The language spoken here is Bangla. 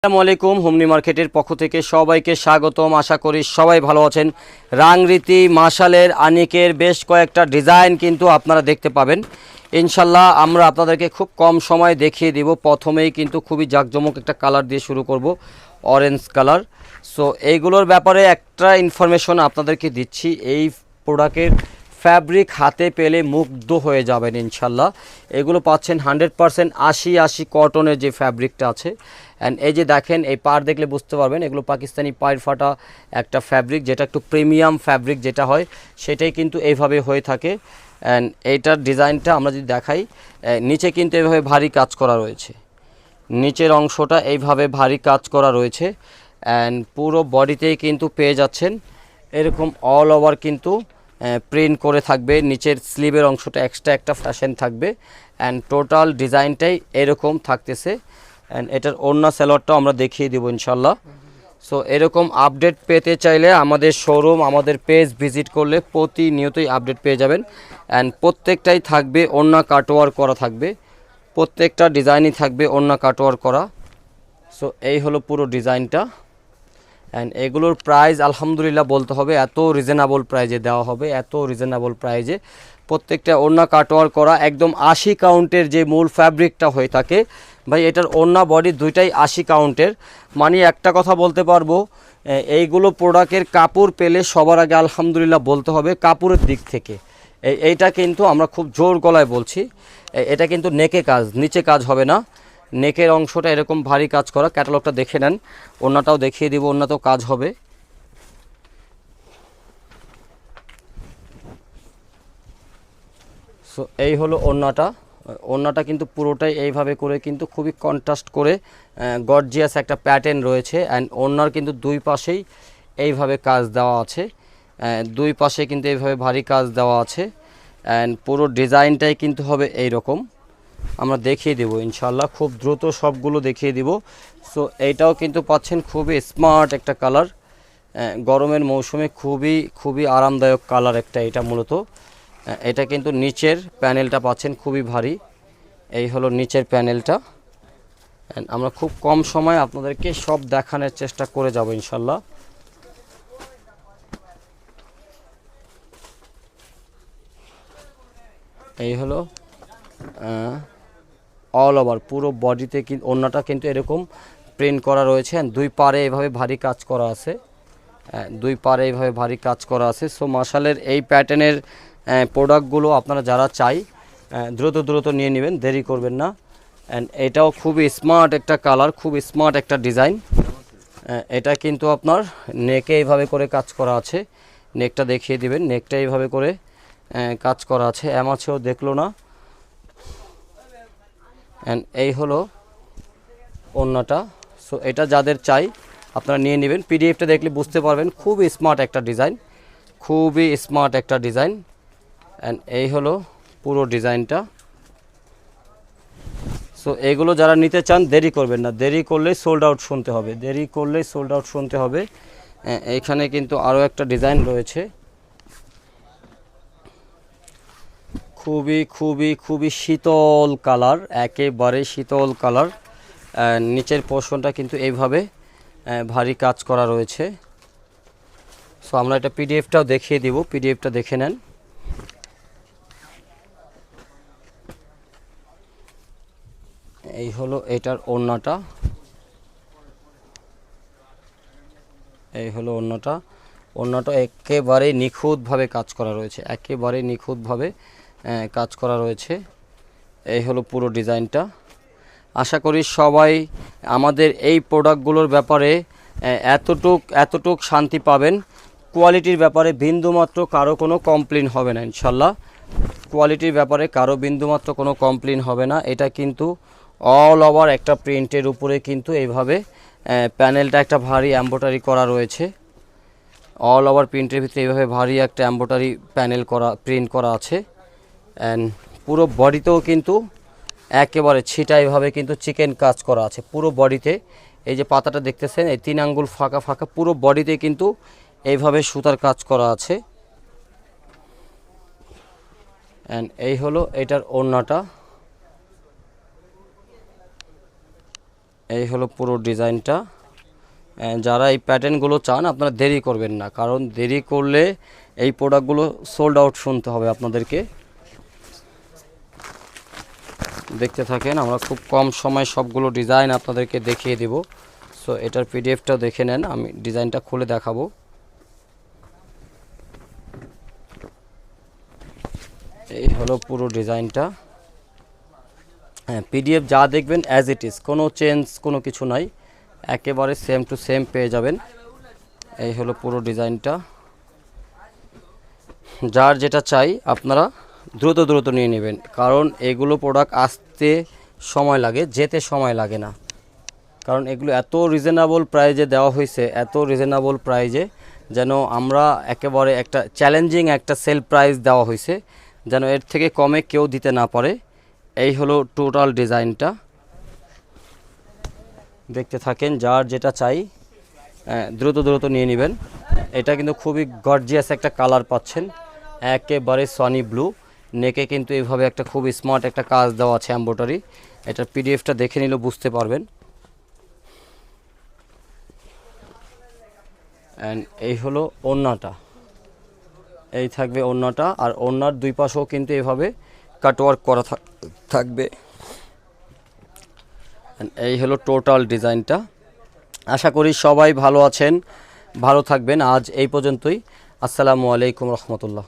আসসালামু আলাইকুম। হোমনি মার্কেটের পক্ষ থেকে সবাইকে স্বাগতম। আশা করি সবাই ভালো আছেন। রাংরীতি মাশালের আনিকের বেশ কয়েকটা ডিজাইন কিন্তু আপনারা দেখতে পাবেন ইনশাল্লাহ। আমরা আপনাদেরকে খুব কম সময় দেখিয়ে দিব। প্রথমেই কিন্তু খুবই জাঁকজমক একটা কালার দিয়ে শুরু করব, অরেঞ্জ কালার। সো এইগুলোর ব্যাপারে একটা ইনফরমেশন আপনাদেরকে দিচ্ছি। এই প্রোডাক্টের ফ্যাব্রিক হাতে পেলে মুগ্ধ হয়ে যাবেন ইনশাল্লাহ। এগুলো পাচ্ছেন 100% 80 কটনের যে ফ্যাব্রিকটা আছে। অ্যান্ড এই যে দেখেন, এই পার দেখলে বুঝতে পারবেন এগুলো পাকিস্তানি পায়ের ফাটা একটা ফ্যাব্রিক, যেটা একটু প্রিমিয়াম ফ্যাব্রিক যেটা হয় সেটাই কিন্তু এইভাবে হয়ে থাকে। অ্যান্ড এইটার ডিজাইনটা আমরা যদি দেখাই, নিচে কিন্তু এইভাবে ভারী কাজ করা রয়েছে, নিচের অংশটা এইভাবে ভারী কাজ করা রয়েছে। অ্যান্ড পুরো বডিতেই কিন্তু পেয়ে যাচ্ছেন এরকম অল ওভার কিন্তু প্রিন্ট করে থাকবে। নিচের স্লিভের অংশটা এক্সট্রা একটা ফ্যাশন থাকবে। অ্যান্ড টোটাল ডিজাইনটাই এরকম থাকতেছে। অ্যান্ড এটার ওড়না সালোয়ারটাও আমরা দেখিয়ে দেবো ইনশাল্লাহ। সো এরকম আপডেট পেতে চাইলে আমাদের শোরুম, আমাদের পেজ ভিজিট করলে প্রতিনিয়তই আপডেট পেয়ে যাবেন। অ্যান্ড প্রত্যেকটাই থাকবে ওড়না কাটওয়ার করা থাকবে, প্রত্যেকটা ডিজাইনই থাকবে ওড়না কাটওয়ার করা। সো এই হলো পুরো ডিজাইনটা। অ্যান্ড এগুলোর প্রাইস আলহামদুলিল্লাহ বলতে হবে, এত রিজনেবল প্রাইজে দেওয়া হবে, এত রিজনেবল প্রাইজে। প্রত্যেকটা ওড়না কাটওয়ার করা, একদম 80 কাউন্টের যে মূল ফ্যাব্রিকটা হয়ে থাকে ভাই, এটার ওড়না বডি দুইটাই 80 কাউন্টের। মানে একটা কথা বলতে পারবো, এইগুলো প্রোডাক্টের কাপড় পেলে সবার আগে আলহামদুলিল্লাহ বলতে হবে কাপড়ের দিক থেকে। এইটা কিন্তু আমরা খুব জোর গলায় বলছি, এটা কিন্তু নেকে কাজ, নিচে কাজ হবে না। নেকের অংশটা এরকম ভারী কাজ করা। ক্যাটালগটা দেখে নেন, ওড়নাটাও দেখিয়ে দিব, ওড়নাতেও কাজ হবে। সো এই হলো ওড়নাটা। ওড়নাটা কিন্তু পুরোটাই এইভাবে করে কিন্তু খুবই কন্ট্রাস্ট করে গর্জিয়াস একটা প্যাটার্ন রয়েছে। অ্যান্ড ওড়নার কিন্তু দুই পাশেই এইভাবে কাজ দেওয়া আছে, দুই পাশে কিন্তু এইভাবে ভারী কাজ দেওয়া আছে। অ্যান্ড পুরো ডিজাইনটাই কিন্তু হবে এই রকম। আমরা দেখিয়ে দেব ইনশাল্লাহ, খুব দ্রুত সবগুলো দেখিয়ে দিব। সো এইটাও কিন্তু পাচ্ছেন খুবই স্মার্ট একটা কালার, গরমের মৌসুমে খুবই আরামদায়ক কালার একটা। এটা মূলত এটা কিন্তু নিচের প্যানেলটা পাচ্ছেন খুবই ভারী। এই হলো নিচের প্যানেলটা। আমরা খুব কম সময় আপনাদেরকে সব দেখানোর চেষ্টা করে যাব ইনশাল্লাহ। এই হলো অল ওভার পুরো বডিতে কিন্তু ওড়নাটা কিন্তু এরকম প্রিন্ট করা রয়েছে। দুই পারে এভাবে ভারী কাজ করা আছে, দুই পারে এইভাবে ভারী কাজ করা আছে। সো মাশালের এই প্যাটার্নের প্রোডাক্টগুলো আপনারা যারা চাই দ্রুত নিয়ে নেবেন, দেরি করবেন না। অ্যান্ড এটাও খুবই স্মার্ট একটা কালার, খুব স্মার্ট একটা ডিজাইন। এটা কিন্তু আপনার নেকে এইভাবে করে কাজ করা আছে, নেকটা দেখিয়ে দিবেন, নেকটা এইভাবে করে কাজ করা আছে, এমাছেও দেখলো না। অ্যান্ড এই হলো ওড়নাটা। সো এটা যাদের চাই আপনারা নিয়ে নেবেন। পিডিএফটা দেখলে বুঝতে পারবেন, খুবই স্মার্ট একটা ডিজাইন, খুবই স্মার্ট একটা ডিজাইন। অ্যান্ড এই হলো পুরো ডিজাইনটা। সো এগুলো যারা নিতে চান দেরি করবেন না, দেরি করলেই সোল্ড আউট শুনতে হবে, দেরি করলেই সোল্ড আউট শুনতে হবে। এইখানে কিন্তু আরও একটা ডিজাইন রয়েছে, খুবই শীতল কালার, একেবারে শীতল কালার। নিচের পোর্শনটা কিন্তু এইভাবে ভারী কাজ করা রয়েছে। সো আমরা এটা পিডিএফটাও দেখিয়ে দিব, পিডিএফটা দেখে নেন। এই হলো এটার ওড়নাটা, এই হলো ওড়নাটা। ওড়নাটা একেবারে নিখুঁতভাবে কাজ করা রয়েছে, একেবারে নিখুঁতভাবে কাজ করা রয়েছে। এই হলো পুরো ডিজাইনটা। আশা করি সবাই আমাদের এই প্রোডাক্টগুলোর ব্যাপারে এতটুক শান্তি পাবেন, কোয়ালিটির ব্যাপারে বিন্দুমাত্র কারো কোনো কমপ্লেন হবে না ইনশাল্লাহ। কোয়ালিটির ব্যাপারে কারো বিন্দুমাত্র কোনো কমপ্লেন হবে না। এটা কিন্তু অল ওভার একটা প্রিন্টের উপরে কিন্তু এইভাবে প্যানেলটা একটা ভারী এমব্রয়ডারি করা রয়েছে। অল ওভার প্রিন্টের ভিতরে এইভাবে ভারী একটা এমব্রয়ডারি প্যানেল করা, প্রিন্ট করা আছে। অ্যান্ড পুরো বডিতেও কিন্তু একেবারে ছিটা এইভাবে কিন্তু চিকেন কাজ করা আছে পুরো বডিতে। এই যে পাতাটা দেখতেছেন, এই 3 আঙ্গুল ফাঁকা পুরো বডিতে কিন্তু এইভাবে সুতার কাজ করা আছে। অ্যান্ড এই হলো এটার ওড়নাটা। এই হলো পুরো ডিজাইনটা। যারা এই প্যাটার্নগুলো চান আপনারা দেরি করবেন না, কারণ দেরি করলে এই প্রোডাক্টগুলো সোল্ড আউট শুনতে হবে আপনাদেরকে। দেখতে থাকেন, আমরা খুব কম সময় সবগুলো ডিজাইন আপনাদেরকে দেখিয়ে দেব। সো এটার পিডিএফটা দেখে নেন, আমি ডিজাইনটা খুলে দেখাবো। এই হলো পুরো ডিজাইনটা। হ্যাঁ, পিডিএফ যা দেখবেন অ্যাজ ইট ইজ, কোনো চেঞ্জ কোনো কিছু নাই, একেবারে সেম টু সেম পেয়ে যাবেন। এই হলো পুরো ডিজাইনটা। যার যেটা চাই আপনারা দ্রুত দ্রুত নিয়ে নেবেন, কারণ এগুলো প্রোডাক্ট আসতে সময় লাগে, যেতে সময় লাগে না। কারণ এগুলো এত রিজনেবল প্রাইজে দেওয়া হয়েছে, এত রিজনেবল প্রাইজে, যেন আমরা একেবারে একটা চ্যালেঞ্জিং একটা সেল প্রাইস দেওয়া হয়েছে, যেন এর থেকে কমে কেউ দিতে না পারে। এই হলো টোটাল ডিজাইনটা। দেখতে থাকেন, যার যেটা চাই দ্রুত দ্রুত নিয়ে নেবেন। এটা কিন্তু খুবই গর্জিয়াস একটা কালার পাচ্ছেন, একেবারে সনি ব্লু। নেকে কিন্তু এইভাবে একটা খুব স্মার্ট একটা কাজ দেওয়া আছে এমব্রয়ডারি। এটার পিডিএফটা দেখে নিলে বুঝতে পারবেন। অ্যান্ড এই হলো ওড়নাটা, এই থাকবে ওড়নাটা, আর ওড়নার দুই পাশেও কিন্তু এভাবে কাটওয়ার্ক করা থাকবে। এই হলো টোটাল ডিজাইনটা। আশা করি সবাই ভালো আছেন, ভালো থাকবেন। আজ এই পর্যন্তই। আসসালামু আলাইকুম রহমতুল্লাহ।